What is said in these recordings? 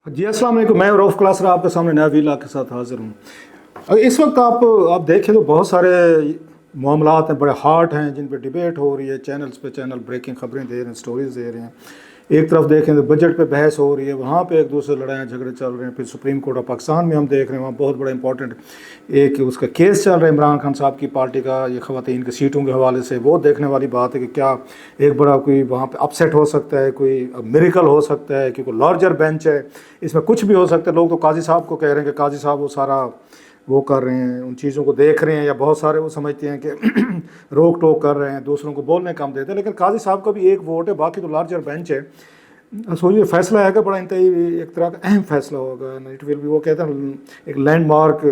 जी अस्सलाम वालेकुम। मैं रऊफ़ क्लासर आपके सामने नया वीला के साथ हाज़िर हूँ। इस वक्त आप देखें तो बहुत सारे मामलात हैं, बड़े हॉट हैं, जिन पे डिबेट हो रही है। चैनल्स पे चैनल ब्रेकिंग खबरें दे रहे हैं, स्टोरीज़ दे रहे हैं। एक तरफ देखें तो बजट पे बहस हो रही है, वहाँ पे एक दूसरे लड़ाइयाँ झगड़े चल रहे हैं। फिर सुप्रीम कोर्ट ऑफ पाकिस्तान में हम देख रहे हैं, वहाँ बहुत बड़ा इंपॉर्टेंट एक उसका केस चल रहा है इमरान खान साहब की पार्टी का, ये ख़वातीन की सीटों के हवाले से। वो देखने वाली बात है कि क्या एक बड़ा कोई वहाँ पे अपसेट हो सकता है, कोई मिरेकल हो सकता है कि कोई लार्जर बेंच है, इसमें कुछ भी हो सकता है। लोग तो काजी साहब को कह रहे हैं कि काजी साहब वो सारा वो कर रहे हैं, उन चीज़ों को देख रहे हैं, या बहुत सारे वो समझते हैं कि रोक टोक कर रहे हैं, दूसरों को बोलने कम देते हैं। लेकिन काजी साहब का भी एक वोट है, बाकी तो लार्जर बेंच है। सो ये फैसला है कि बड़ा इंतहाई एक तरह का अहम फैसला होगा। इट विल भी, वो कहते हैं एक लैंडमार्क,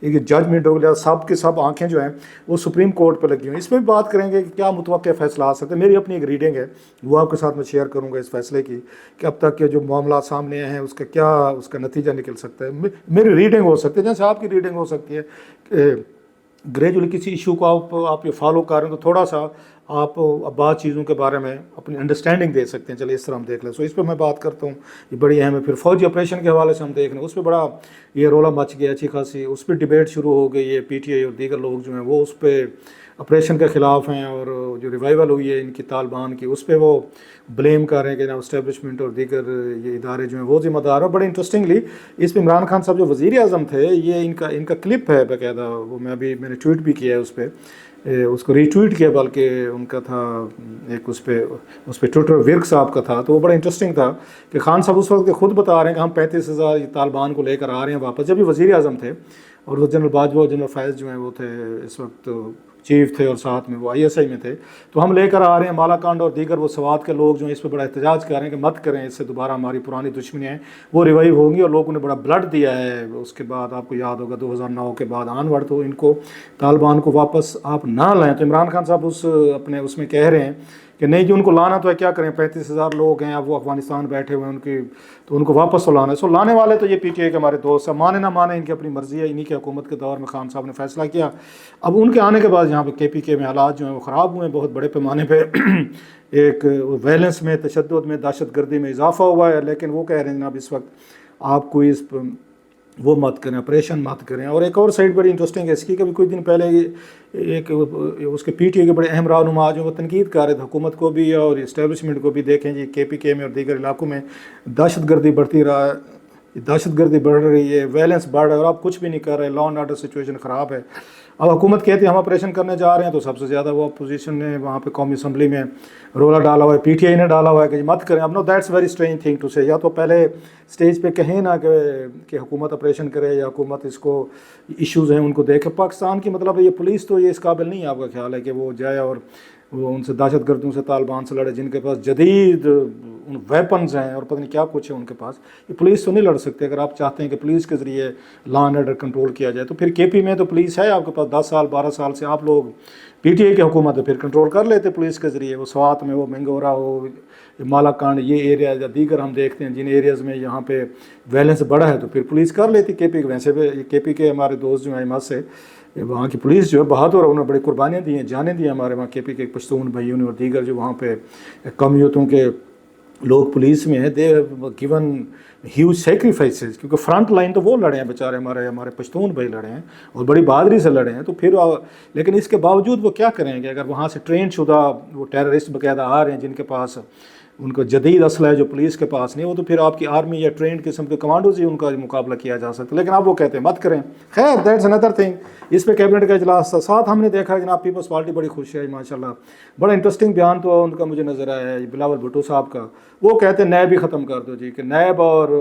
एक जजमेंट होगा। सब के सब आंखें जो हैं वो सुप्रीम कोर्ट पर लगी हुई हैं। इस पर भी बात करेंगे कि क्या मुतवक्किल फैसला आ सकता है। मेरी अपनी एक रीडिंग है, वो आपके साथ मैं शेयर करूँगा इस फैसले की, कि अब तक के जो मामला सामने आए हैं उसका क्या उसका नतीजा निकल सकता है। मेरी रीडिंग हो सकती है, जैसे आपकी रीडिंग हो सकती है। ग्रेजुअली किसी इशू को आप ये फॉलो कर रहे हैं तो थोड़ा सा आप अब बात चीज़ों के बारे में अपनी अंडरस्टैंडिंग दे सकते हैं। चलिए इस तरह हम देख लें। सो इस पर मैं बात करता हूँ, ये बड़ी अहम है। फिर फौजी ऑपरेशन के हवाले से हम देख रहे हैं, उस पर बड़ा ये रोला मच गया अच्छी खासी, उस पर डिबेट शुरू हो गई है। PTI और दीगर लोग जो हैं वो उस पर ऑपरेशन के ख़िलाफ़ हैं, और जो रिवाइवल हुई है इनकी तालिबान की, उस पर वो ब्लेम कर रहे हैं कि ना इस्टेब्लिशमेंट और दीगर ये इदारे जो हैं वो ज़िम्मेदार है। बड़े इंटरेस्टिंगली इस पर इमरान खान साहब जो वज़ीर आज़म थे, ये इनका क्लिप है बाकायदा, वो मैंने ट्वीट भी किया है उस पर, उसको रीट्वीट किया, बल्कि उनका था एक उस पर ट्विटर विर्क साहब का था। तो वो बड़ा इंटरेस्टिंग था कि खान साहब उस वक्त खुद बता रहे हैं कि हम 35,000 तालिबान को लेकर आ रहे हैं वापस, जब भी वज़ीर आज़म थे। और वो जनरल बाजवा और जनरल फैज़ जो हैं वो थे इस वक्त चीफ थे, और साथ में वो ISI में थे। तो हम लेकर आ रहे हैं मालाकांड और दीगर वो सवात के लोग जो हैं इस पर बड़ा एहतजाज कर रहे हैं कि मत करें, इससे दोबारा हमारी पुरानी दुश्मनी है वो रिवाइव होंगी। और लोगों ने बड़ा ब्लड दिया है उसके बाद, आपको याद होगा 2009 के बाद आनवर्ड, तो इनको तालिबान को वापस आप ना लाएं। तो इमरान खान साहब उस अपने उसमें कह रहे हैं कि नहीं जी, उनको लाना तो है, क्या करें, 35,000 लोग हैं, अब वो अफगानिस्तान बैठे हुए हैं उनकी, तो उनको वापस तो लाना है। सो लाने वाले तो ये PTI के हमारे दोस्त हैं, माने ना माने इनकी अपनी मर्जी है। इन्हीं की हुकूमत के दौर में खान साहब ने फैसला किया। अब उनके आने के बाद यहाँ पे KPK में हालात जो हैं वो ख़राब हुए हैं बहुत बड़े पैमाने पर। एक वायलेंस में, तशद्दुद में, दहशत गर्दी में इजाफा हुआ है। लेकिन वो कह रहे हैं जनाब इस वक्त आप कोई इस वो मत करें, ऑपरेशन मत करें। और एक और साइड बड़ी इंटरेस्टिंग है इसकी, कभी कुछ दिन पहले एक उसके PTI के बड़े अहम रहनुमा जो वो तनकीद कर रहे थे हुकूमत को भी और इस्टेब्लिशमेंट को भी। देखें जी, KPK में और दीगर इलाकों में दहशत गर्दी बढ़ती रहा है, दहशत गर्दी बढ़ रही है, वायलेंस बढ़ रहा है, और आप कुछ भी नहीं कर रहे, लॉ एंड ऑर्डर सिचुएशन ख़राब है। अब हुकूमत कहती है हम ऑपरेशन करने जा रहे हैं, तो सबसे ज़्यादा वो अपोजिशन ने वहाँ पे कौमी असम्बली में रोला डाला हुआ है, PTI ने डाला हुआ है कि मत करें। अब no, that's very strange thing to say. या तो पहले स्टेज पे कहें ना कि हुकूमत ऑपरेशन करे, या हुकूमत इसको इश्यूज़ हैं उनको देखे। पाकिस्तान की मतलब ये पुलिस तो ये इस काबिल नहीं है, आपका ख्याल है कि वो जाए और वो उनसे दहशत गर्दों से तालिबान से लड़े, जिनके पास जदीद वेपन्स हैं और पता नहीं क्या कुछ है उनके पास। ये पुलिस तो नहीं लड़ सकते। अगर आप चाहते हैं कि पुलिस के ज़रिए लॉ एंड ऑर्डर कंट्रोल किया जाए, तो फिर KP में तो पुलिस है आपके पास, 10 साल 12 साल से आप लोग PTI की हुकूमत है, फिर कंट्रोल कर लेते पुलिस के ज़रिए। वो स्वात में, वो मंगोरा हो, मालाकांड, ये एरिया या दीगर हम देखते हैं जिन एरियाज़ में यहाँ पे वायलेंस बढ़ा है, तो फिर पुलिस कर लेती KP। वैसे भी KP के हमारे दोस्त जो हैं हिम्मत से, वहाँ की पुलिस जो है बहादुर, उन्होंने बड़ी कुर्बानियाँ दी हैं, जानें दी हमारे वहाँ KP के पश्तून भाइयों ने और दीगर जो वहाँ पे कम्युनिटियों के लोग पुलिस में हैं। दे गिवन ह्यूज सेक्रीफाइसेस, क्योंकि फ्रंट लाइन तो वो लड़े हैं बेचारे, हमारे पश्तून भाई लड़े हैं और बड़ी बहादुरी से लड़े हैं। तो फिर लेकिन इसके बावजूद वो क्या करेंगे अगर वहाँ से ट्रेन शुदा वो टेररिस्ट बाकायदा आ रहे हैं जिनके पास उनको जदीद असला है जो पुलिस के पास नहीं, वो तो फिर आपकी आर्मी या ट्रेंड किस्म के कमांडोज ही उनका मुकाबला किया जा सकता है। लेकिन आप वो कहते हैं मत करें। खैर, दैट्स अनदर थिंग। इस पे कैबिनेट का इजलास था, साथ हमने देखा जनाब पीपल्स पार्टी बड़ी खुश है माशाल्लाह। बड़ा इंटरेस्टिंग बयान तो उनका मुझे नज़र आया है बिलावल भुट्टो साहब का। वो कहते हैं नैब ही ख़त्म कर दो जी, कि नैब और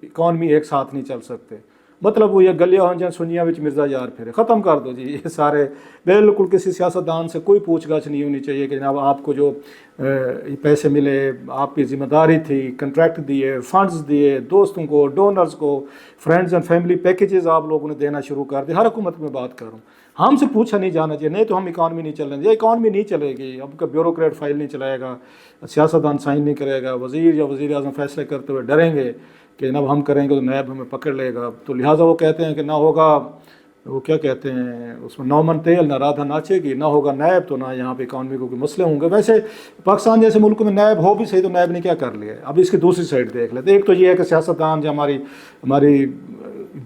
इकॉनमी एक साथ नहीं चल सकते। मतलब वो ये गलिया हो जाए सुनिया विच मिर्ज़ा यार फिर ख़त्म कर दो जी ये सारे। बिल्कुल किसी सियासतदान से कोई पूछगछ नहीं होनी चाहिए कि जनाब आपको जो पैसे मिले, आपकी ज़िम्मेदारी थी, कंट्रैक्ट दिए, फंड्स दिए, दोस्तों को, डोनर्स को, फ्रेंड्स एंड फैमिली पैकेजेस आप लोगों ने देना शुरू कर दिए। हर हुकूमत में बात कर रहा हूँ, हमसे पूछा नहीं जाना चाहिए, नहीं तो हम इकॉनमी नहीं चलने देंगे। इकॉनमी नहीं चलेगी, अब का ब्यूरोक्रेट फाइल नहीं चलाएगा, सियासतदान साइन नहीं करेगा, वज़ीर या वज़ीर आज़म फैसले करते हुए डरेंगे कि जनाब हम करेंगे तो नैब हमें पकड़ लेगा। तो लिहाजा वो कहते हैं कि ना होगा वो क्या कहते हैं उसमें, नौमन तेल ना राधा नाचेगी, ना होगा नैब तो ना यहाँ पे इकॉनमी को कोई मसले होंगे। वैसे पाकिस्तान जैसे मुल्क में नैब हो भी सही तो नैब ने क्या कर लिया है। अब इसकी दूसरी साइड देख लेते। एक तो ये है कि सियासतदान जो हमारी हमारी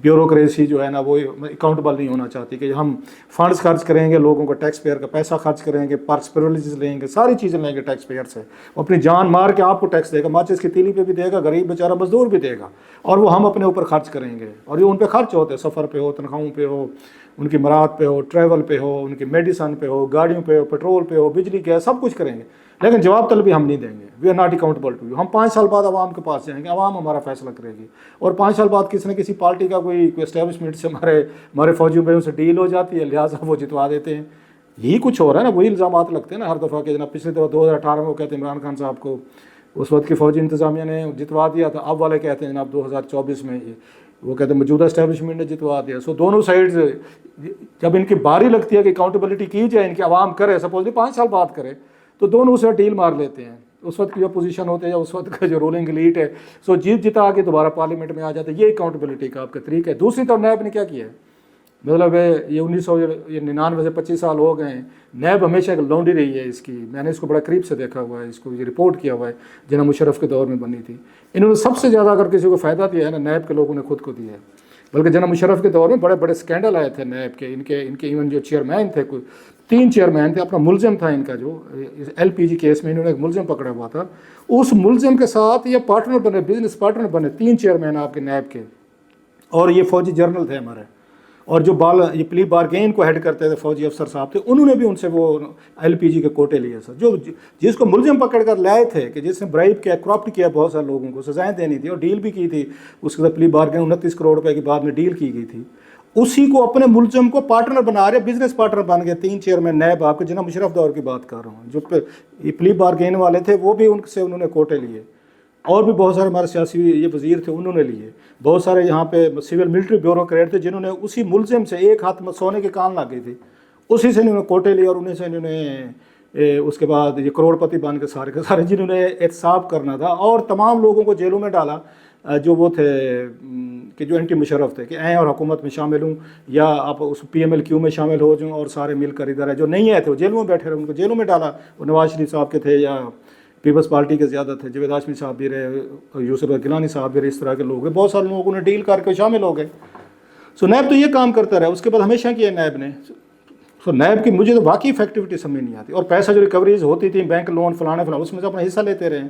ब्यूरोक्रेसी जो है ना वो अकाउंटेबल नहीं होना चाहती कि हम फंड्स खर्च करेंगे, लोगों का टैक्स पेयर का पैसा खर्च करेंगे, पर्क्स प्रिविलेजेस लेंगे, सारी चीज़ें लेंगे टैक्स पेयर से, वो अपनी जान मार के आपको टैक्स देगा, माचिस की तीली पे भी देगा, गरीब बेचारा मजदूर भी देगा, और वो हम अपने ऊपर खर्च करेंगे। और ये उन पर खर्च होते हैं, सफ़र पे हो, तनख्वाहों पे हो, उनकी मराद पे हो, ट्रैवल पे हो, उनकी मेडिसन पे हो, गाड़ियों पे हो, पेट्रोल पे हो, बिजली गैस, सब कुछ करेंगे, लेकिन जवाब तलबी हम नहीं देंगे। We are not accountable to you. हम 5 साल बाद आवाम के पास जाएंगे, आवाम हमारा फैसला करेगी, और 5 साल बाद किसी न किसी पार्टी का कोई एस्टेब्लिशमेंट से हमारे फौजियों भाइयों से डील हो जाती है, लिहाजा वो जितवा देते हैं। यही कुछ हो रहा है ना, वही इल्ज़ामात लगते हैं ना हर दफ़ा के। जनाब पिछले दफ़ा 2018 में वो कहते हैं इमरान खान साहब को उस वक्त की फ़ौजी इंतज़ामिया ने जितवा दिया था, अब वाले कहते हैं जनाब 2024 में वो कहते हैं मौजूदा एस्टेब्लिशमेंट ने जितवा दिया। सो दोनों साइड्स जब इनकी बारी लगती है कि अकाउंटेबिलिटी की जाए, इनकी आवाम करे, सपोज 5 साल बाद करे, तो दोनों उसे डील मार लेते हैं। उस वक्त की जो पोजीशन होते हैं या उस वक्त का जो रूलिंग एलीट है, सो जीत जिता के दोबारा पार्लियामेंट में आ जाते हैं। ये अकाउंटेबिलिटी का आपका तरीका है। दूसरी तरफ नैब ने क्या किया है, मतलब ये 1999 से 25 साल हो गए हैं, नैब हमेशा एक लौंडी रही है इसकी। मैंने इसको बड़ा करीब से देखा हुआ है, इसको ये रिपोर्ट किया हुआ है, जनाब मुशर्रफ के दौर में बनी थी। इन्होंने सबसे ज़्यादा अगर किसी को फ़ायदा दिया है ना, नैब के लोगों ने खुद को दिया है। बल्कि जनाब मुशर्रफ के दौर में बड़े बड़े स्कैंडल आए थे नैब के, इनके इवन जो चेयरमैन थे, कोई 3 चेयरमैन थे। अपना मुलजिम था इनका जो LPG केस में इन्होंने एक मुलजिम पकड़ा हुआ था, उस मुलजिम के साथ ये पार्टनर बने, बिजनेस पार्टनर बने 3 चेयरमैन आपके नैब के, और ये फौजी जर्नल थे हमारे। और जो ये प्ली बारगेन को हेड करते थे फौजी अफसर साहब थे, उन्होंने भी उनसे वो LPG के कोटे लिए सर। जो जिसको मुलजिम पकड़ कर लाए थे कि जिसने ब्राइब किया, करप्ट किया, बहुत सारे लोगों को सजाएं देनी थी और डील भी की थी, उसके साथ प्ली बारगेन 29 करोड़ रुपए की बाद में डील की गई थी, उसी को अपने मुलजिम को पार्टनर बना रहे, बिजनेस पार्टनर बन गए 3 चेयरमैन नैब आपके। जनाब मुशर्रफ दौर की बात कर रहा हूँ, जो प्ली बारगेन वाले थे वो भी उनसे उन्होंने कोटे लिए, और भी बहुत सारे हमारे सियासी ये वजीर थे उन्होंने लिए, बहुत सारे यहाँ पे सिविल मिलिट्री ब्यूरोक्रेट थे जिन्होंने उसी मुलजिम से एक हाथ में सोने के कान लग गई थी, उसी से इन्होंने कोटे लिए, और उन्हीं से इन्होंने उसके बाद ये करोड़पति बन के सारे के सारे जिन्होंने एहतसाब करना था, और तमाम लोगों को जेलों में डाला जो वो थे कि जो एंटी मुशर्रफ थे कि ऐ और हुकूमत में शामिल हूँ या आप उस PMLQ में शामिल हो जाऊँ, और सारे मिलकर इधर है। जो नहीं आए थे वो जेलों में बैठे रहे, उनको जेलों में डाला। वो नवाज शरीफ साहब के थे या पीपल्स पार्टी के ज़्यादा थे, जावेद हाशमी साहब भी रहे, यूसुफ गिलानी साहब भी रहे, इस तरह के लोग हैं, बहुत सारे लोगों ने डील करके शामिल हो गए। सो नैब तो ये काम करता रहा, उसके बाद हमेशा किया नैब ने। सो नैब की मुझे तो वाकई इफेक्टिविटी समझ नहीं आती, और पैसा जो रिकवरीज होती थी बैंक लोन फलाने फलाने उसमें से अपना हिस्सा लेते रहे,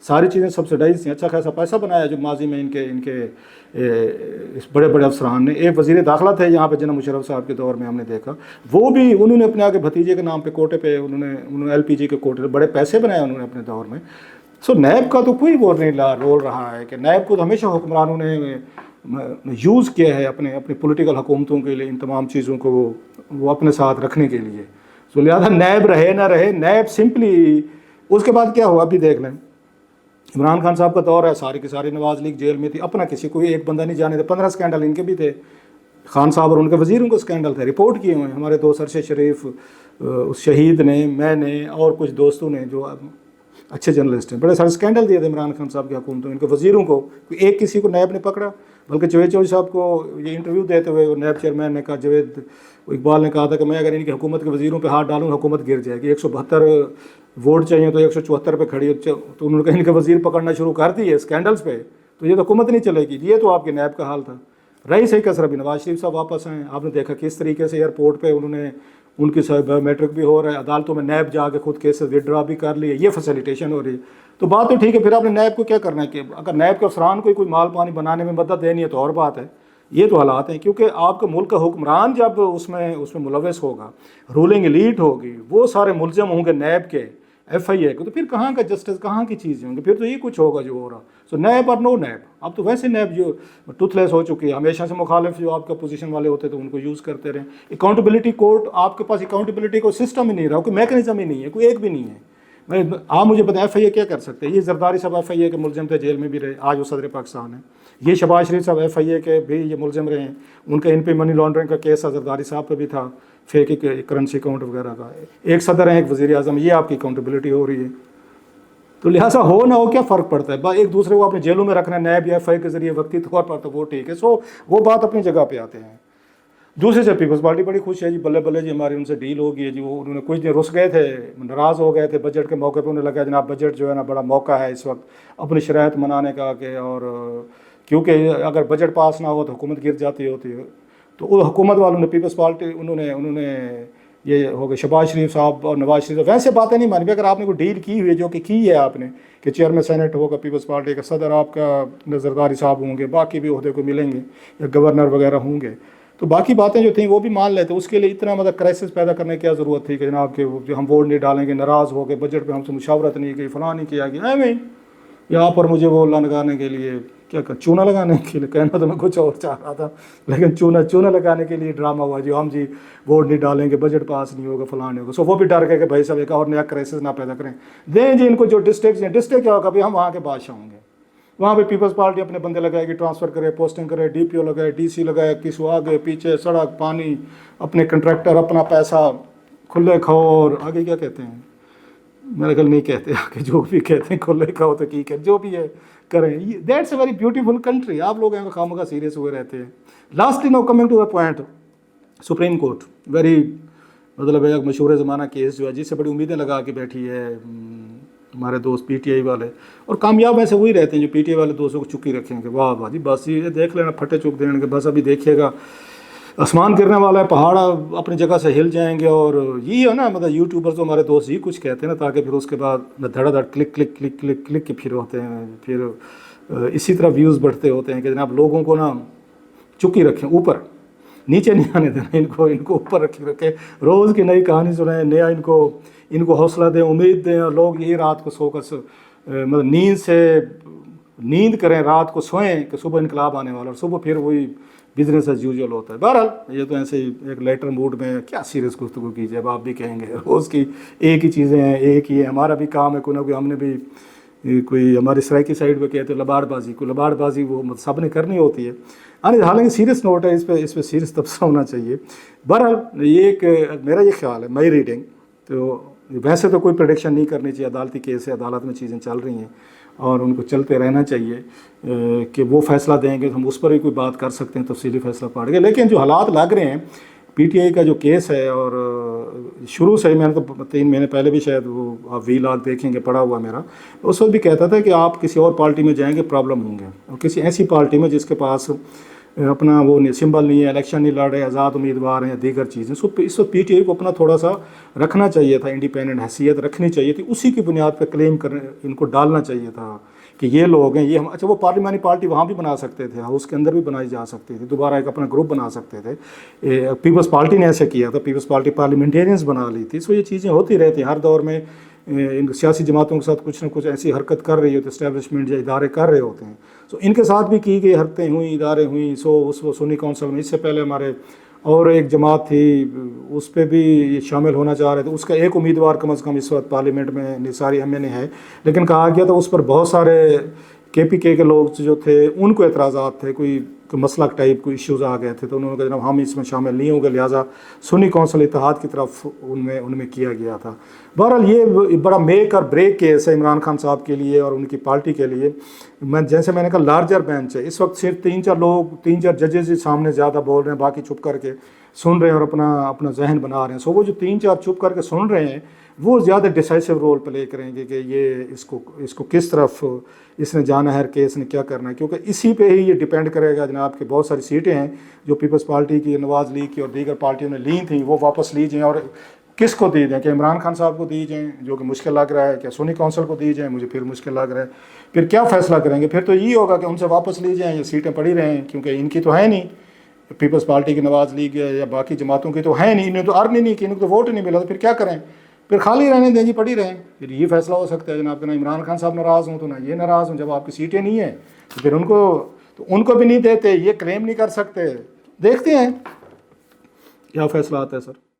सारी चीज़ें सब्सिडाइज थी, अच्छा खासा पैसा बनाया जो माजी में इनके इस बड़े बड़े अफसरान ने। एक वज़ीर दाखिला थे यहाँ पे जनाब मुशर्रफ साहब के दौर में, हमने देखा वो भी उन्होंने अपने आगे भतीजे के नाम पे कोटे पे उन्होंने LPG के कोटे बड़े पैसे बनाए उन्होंने अपने दौर में। सो नैब का तो कोई वो नहीं रोल रहा है कि नैब को तो हमेशा हुक्मरानों ने यूज़ किया है अपनी पॉलिटिकल हुकूमतों के लिए, इन तमाम चीज़ों को वो अपने साथ रखने के लिए। सो लिहाजा नैब रहे ना रहे, नैब सिंपली उसके बाद क्या हुआ अभी देख लें। इमरान खान साहब का दौर है, सारी की सारी नवाज लीग जेल में थी, अपना किसी कोई एक बंदा नहीं जाने थे। 15 स्कैंडल इनके भी थे, खान साहब और उनके वजीरों को स्कैंडल थे, रिपोर्ट किए हुए हमारे दोस्त अरशद शरीफ, उस शहीद ने, मैंने और कुछ दोस्तों ने जो अच्छे जर्नलिस्ट हैं, बड़े सारे स्कैंडल दिए थे इमरान खान साहब की हुकूमतों, इनके वजीरों को। एक किसी को नैब ने पकड़ा, बल्कि जवेद चौधरी साहब को ये इंटरव्यू देते हुए नैब चेयरमैन ने कहा, जवेद इकबाल ने कहा था कि मैं अगर इनकी हुकूमत के वजीरों पे हाथ डालूँ हुकूमत गिर जाएगी, 172 वोट चाहिए तो 174 पे खड़ी, तो उन्होंने कहा इनके वजीर पकड़ना शुरू कर दिए स्कैंडल्स पे, तो ये तो हुकूमत नहीं चलेगी। ये तो आपके नैब का हाल था। रही सही कसर भी नवाज शरीफ साहब वापस आए, आपने देखा किस तरीके से एयरपोर्ट पे उन्होंने उनकी बायोमेट्रिक भी हो रहा है, अदालतों में नैब जाके खुद केसेस विड्रॉ भी कर लिए, ये फैसिलिटेशन हो रही है। तो बात तो ठीक है, फिर आपने नैब को क्या करना है कि अगर नैब के अफसरान को कोई माल पानी बनाने में मदद देनी है तो और बात है। ये तो हालात हैं, क्योंकि आपका मुल्क का हुक्मरान जब उसमें मुलव्वस होगा, रूलिंग एलीट होगी, वो सारे मुलजिम होंगे नैब के, FIA के, तो फिर कहाँ का जस्टिस, कहाँ की चीज़ें होंगी, फिर तो ये कुछ होगा जो हो रहा। सो नैब और नो नैब, अब तो वैसे नैब जो टूथलेस हो चुकी है, हमेशा से मुखालिफ जो आपका पोजीशन वाले होते तो उनको यूज़ करते रहे। अकाउंटेबिलिटी कोर्ट, आपके पास अकाउंटेबिलिटी को सिस्टम ही नहीं रहा, कोई मैकेनिज्म ही नहीं है, कोई एक भी नहीं है। आप मुझे बताएं FIA क्या कर सकते हैं। ये जरदारी साहब FIA के मुलजिम थे, जेल में भी रहे, आज वो सदर पाकिस्तान है। ये शहबाज शरीफ साहब FIA के भी ये मुलजिम रहे हैं, उनका इन पे मनी लॉन्ड्रिंग का केस जरदारी साहब पे भी था, फेक करेंसी अकाउंट वगैरह का। एक सदर है, एक वज़ीर आज़म, ये आपकी अकाउंटेबिलिटी हो रही है। तो लिहाजा हो ना हो क्या फ़र्क पड़ता है, एक दूसरे को अपने जेलों में रखना नैब या FIA के ज़रिए वक्ती तौर पर, तो वो ठीक है। सो वो बात अपनी जगह पे आते हैं। दूसरे से पीपल्स पार्टी बड़ी खुश है जी, बल्ले बल्ले जी हमारी उनसे डील हो गई है जी। वो उन्होंने कुछ दिन रुस गए थे, नाराज़ हो गए थे बजट के मौके पे, उन्हें लगा जनाब बजट जो है ना बड़ा मौका है इस वक्त अपनी शराइत मनाने का के, और क्योंकि अगर बजट पास ना हो तो हुकूमत गिर जाती होती है। तो वो हुकूमत वालों ने पीपल्स पार्टी उन्होंने ये हो गए शहबाज शरीफ साहब और नवाज शरीफ, वैसे बातें नहीं मानी। अगर आपने कोई डील की हुई है जो कि की है आपने कि चेयरमैन सेनेट होगा पीपल्स पार्टी का, सदर आपका जरदारी साहब होंगे, बाकी भी अहदे को मिलेंगे या गवर्नर वगैरह होंगे, तो बाकी बातें जो थी वो भी मान लेते। उसके लिए इतना मतलब क्राइसिस पैदा करने की क्या ज़रूरत थी कि जनाब के जो हम वोट नहीं डालेंगे, नाराज़ हो गए, बजट पे हमसे मुशावरत नहीं की, फलां नहीं किया गया। नहीं, यहाँ पर मुझे वो लगाने के लिए क्या कर, चूना लगाने के लिए, कहना तो मैं कुछ और चाह रहा था, लेकिन चूना लगाने के लिए ड्रामा हुआ जी, हम जी वोट नहीं डालेंगे, बजट पास नहीं होगा, फलां नहीं होगा। सो वो भी डर गए कि भाई साहब एक और नया क्राइसिस ना पैदा करें, दें जी इनको जो डिस्ट्रिक्ट क्या होगा, भाई हम वहाँ के बादशाह होंगे। वहाँ पे पीपल्स पार्टी अपने बंदे लगाएगी, ट्रांसफ़र करे, पोस्टिंग करे, DPO लगाए, DC लगाए, किसी आगे पीछे, सड़क पानी, अपने कंट्रैक्टर, अपना पैसा, खुले खाओ, और आगे क्या कहते हैं, मेरे ख्याल नहीं कहते आगे, जो भी कहते हैं खुले खाओ तो की है, जो भी है करें। That's a very beautiful country. आप लोग यहाँ खामखा सीरियस हुए रहते हैं। Lastly now coming to a point, supreme court very मतलब एक मशहूर ज़माना केस जो है जिससे बड़ी उम्मीदें लगा के बैठी है हमारे दोस्त PTI वाले, और कामयाब ऐसे वही रहते हैं जो PTI वाले दोस्तों को चुकी रखेंगे। वाह वाह जी, बस ये देख लेना, फटे चुक देंगे, बस अभी देखिएगा आसमान गिरने वाला है, पहाड़ अपनी जगह से हिल जाएंगे। और यही है ना, मतलब यूट्यूबर्स तो हमारे दोस्त यही कुछ कहते हैं ना, ताकि फिर उसके बाद धड़ाधड़ click click click click click के फिर होते हैं, फिर इसी तरह व्यूज़ बढ़ते होते हैं कि जनाब लोगों को ना चुकी रखें, ऊपर नीचे नहीं आने देना, इनको ऊपर रखे, रोज़ की नई कहानी सुनाएं, नया इनको हौसला दें, उम्मीद दें, और लोग यही रात को सोकर मतलब नींद करें, रात को सोएं कि सुबह इनकलाब आने वाला, और सुबह फिर वही बिजनेस एज यूजुअल होता है। बहरहाल ये तो ऐसे ही एक लेटर मूड में क्या सीरियस गुफ्तगू कीजिए। अब आप भी कहेंगे रोज़ की एक ही चीज़ें हैं, एक ही है, हमारा भी काम है, कोई ना कोई हमने भी कोई हमारी सराइकी साइड पे कहते हैं लबाड़बाजी, वो सब ने करनी होती है। हालांकि सीरियस नोट है, इस पर सीरियस तबसरा होना चाहिए। बहरहाल ये एक मेरा ये ख्याल है, माई रीडिंग, तो वैसे तो कोई प्रेडिक्शन नहीं करनी चाहिए, अदालती केस है, अदालत में चीज़ें चल रही हैं और उनको चलते रहना चाहिए कि वो फैसला देंगे तो हम उस पर भी कोई बात कर सकते हैं, तफसीली फैसला पड़ गया। लेकिन जो हालात लग रहे हैं PTI का जो केस है, और शुरू से ही मैंने तो 3 महीने पहले भी शायद वो आप वीलॉग देखेंगे पड़ा हुआ मेरा, उस वक्त भी कहता था कि आप किसी और पार्टी में जाएंगे प्रॉब्लम होंगे, और किसी ऐसी पार्टी में जिसके पास अपना वो सिंबल नहीं है, इलेक्शन नहीं लड़ रहे, आज़ाद उम्मीदवार हैं या दीगर चीज़ें, सो इस वक्त PTI को अपना थोड़ा सा रखना चाहिए था, इंडिपेंडेंट हैसियत रखनी चाहिए थी, उसी की बुनियाद पर क्लेम करने इनको डालना चाहिए था कि ये लोग हैं, ये हम। अच्छा, वो पार्लिमानी पार्टी वहाँ भी बना सकते थे, हाउस के अंदर भी बनाई जा सकती थी, दोबारा एक अपना ग्रुप बना सकते थे। पीपल्स पार्टी ने ऐसे किया था, पीपल्स पार्टी पार्लियामेंटेरियंस बना ली थी। सो ये चीज़ें होती रहती हैं हर दौर में, इन सियासी जमातों के साथ कुछ ना कुछ ऐसी हरकत कर रही होती है, इस्टेब्लिशमेंट या इदारे कर रहे होते हैं। सो इनके साथ भी की गई हरकतें हुई, इदारे हुई। सो उस सुन्नी काउंसिल में इससे पहले हमारे और एक जमात थी, उस पर भी ये शामिल होना चाह रहे थे, उसका एक उम्मीदवार कम अज़ कम इस वक्त पार्लियामेंट में निसारी MNA है, लेकिन कहा गया था उस पर बहुत सारे KPK के लोग जो थे उनको एतराज़ात थे, कोई मसला टाइप कोई इश्यूज़ आ गए थे, तो उन्होंने कहा जनाब हम इसमें शामिल नहीं होंगे, लिहाजा सुन्नी कौंसिल इत्तेहाद की तरफ उनमें किया गया था। बहरहाल ये बड़ा मेक और ब्रेक केस है इमरान खान साहब के लिए और उनकी पार्टी के लिए। जैसे मैंने कहा लार्जर बेंच है, इस वक्त सिर्फ 3-4 जजेस ही सामने ज़्यादा बोल रहे हैं, बाकी चुप करके सुन रहे हैं और अपना जहन बना रहे हैं। सो वो जो 3-4 चुप करके सुन रहे हैं वो ज़्यादा डिसाइसिव रोल प्ले करेंगे कि ये इसको किस तरफ इसने जाना है, केस ने क्या करना है, क्योंकि इसी पे ही ये डिपेंड करेगा जनाब कि बहुत सारी सीटें हैं जो पीपल्स पार्टी की, नवाज़ लीग की और दीगर पार्टियों ने ली थी, वो वापस ली जाएँ और किसको दी जाएँ, कि इमरान खान साहब को दी जाएँ जो कि मुश्किल लग रहा है, क्या सुन्नी काउंसिल को दी जाएँ, मुझे फिर मुश्किल लग रहा है। फिर क्या फ़ैसला करेंगे? फिर तो यही होगा कि उनसे वापस ली जाएँ या सीटें पड़ी रहें, क्योंकि इनकी तो है नहीं, पीपल्स पार्टी की, नवाज़ लीग या बाकी जमातों की तो है नहीं, इन्हें तो अर्न ही नहीं की, इनको तो वोट नहीं मिला, तो फिर क्या करें? फिर खाली रहने दें जी, पड़ी रहें। फिर ये फैसला हो सकता है जनाब कि ना इमरान खान साहब नाराज़ हों तो ना ये नाराज़ हों। जब आपकी सीटें नहीं हैं तो फिर उनको भी नहीं देते, ये क्लेम नहीं कर सकते। देखते हैं क्या फ़ैसला आता है सर।